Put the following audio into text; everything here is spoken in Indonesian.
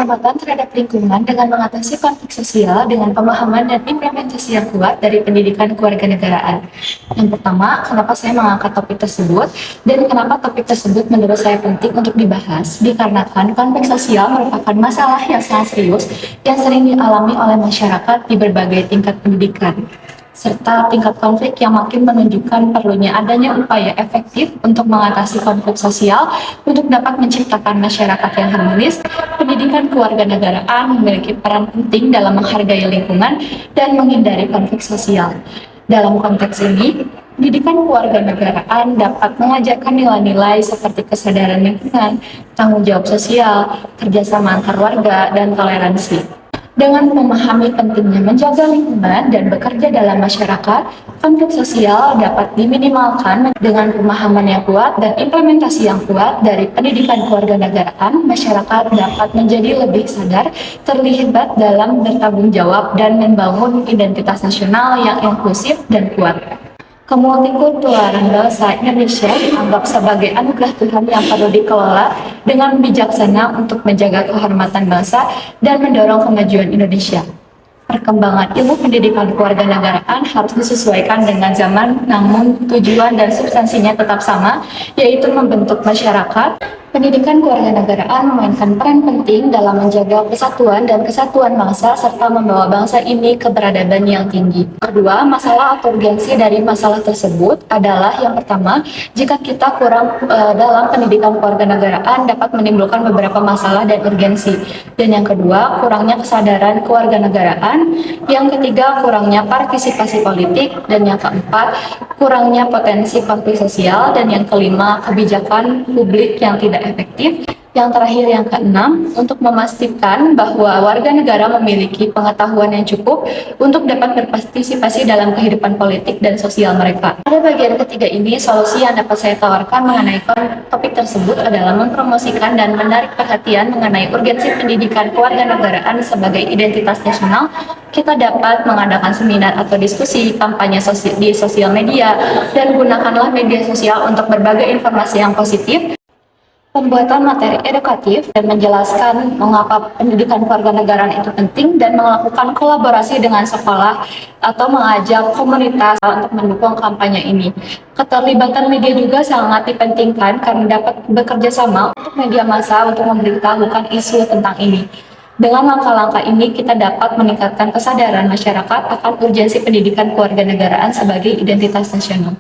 Pengamatan terhadap lingkungan dengan mengatasi konflik sosial dengan pemahaman dan implementasi yang kuat dari pendidikan kewarganegaraan. Yang pertama, kenapa saya mengangkat topik tersebut dan kenapa topik tersebut menurut saya penting untuk dibahas, dikarenakan konflik sosial merupakan masalah yang sangat serius yang sering dialami oleh masyarakat di berbagai tingkat pendidikan, serta tingkat konflik yang makin menunjukkan perlunya adanya upaya efektif untuk mengatasi konflik sosial untuk dapat menciptakan masyarakat yang harmonis. Pendidikan kewarganegaraan memiliki peran penting dalam menghargai lingkungan dan menghindari konflik sosial. Dalam konteks ini, pendidikan kewarganegaraan dapat mengajarkan nilai-nilai seperti kesadaran lingkungan, tanggung jawab sosial, kerjasama antar warga, dan toleransi. Dengan memahami pentingnya menjaga lingkungan dan bekerja dalam masyarakat, konflik sosial dapat diminimalkan dengan pemahaman yang kuat dan implementasi yang kuat dari pendidikan kewarganegaraan. Masyarakat dapat menjadi lebih sadar, terlibat dalam bertanggung jawab, dan membangun identitas nasional yang inklusif dan kuat. Kemultikulturalan bangsa Indonesia dianggap sebagai anugerah Tuhan yang perlu dikelola dengan bijaksana untuk menjaga kehormatan bangsa dan mendorong kemajuan Indonesia. Perkembangan ilmu pendidikan kewarganegaraan harus disesuaikan dengan zaman, namun tujuan dan substansinya tetap sama, yaitu membentuk masyarakat. Pendidikan kewarganegaraan memainkan peran penting dalam menjaga persatuan dan kesatuan bangsa serta membawa bangsa ini ke peradaban yang tinggi. Kedua, masalah atau urgensi dari masalah tersebut adalah yang pertama, jika kita kurang dalam pendidikan kewarganegaraan dapat menimbulkan beberapa masalah dan urgensi. Dan yang kedua, kurangnya kesadaran kewarganegaraan. Yang ketiga, kurangnya partisipasi politik. Dan yang keempat, kurangnya potensi konflik sosial. Dan yang kelima, kebijakan publik yang tidak efektif. Yang terakhir, yang keenam, untuk memastikan bahwa warga negara memiliki pengetahuan yang cukup untuk dapat berpartisipasi dalam kehidupan politik dan sosial mereka. Pada bagian ketiga ini, solusi yang dapat saya tawarkan mengenai topik tersebut adalah mempromosikan dan menarik perhatian mengenai urgensi pendidikan kewarganegaraan sebagai identitas nasional. Kita dapat mengadakan seminar atau diskusi, kampanye di sosial media, dan gunakanlah media sosial untuk berbagai informasi yang positif. Pembuatan materi edukatif dan menjelaskan mengapa pendidikan kewarganegaraan itu penting dan melakukan kolaborasi dengan sekolah atau mengajak komunitas untuk mendukung kampanye ini. Keterlibatan media juga sangat dipentingkan karena dapat bekerja sama untuk media massa untuk memberitahukan isu tentang ini. Dengan langkah-langkah ini, kita dapat meningkatkan kesadaran masyarakat akan urgensi pendidikan kewarganegaraan sebagai identitas nasional.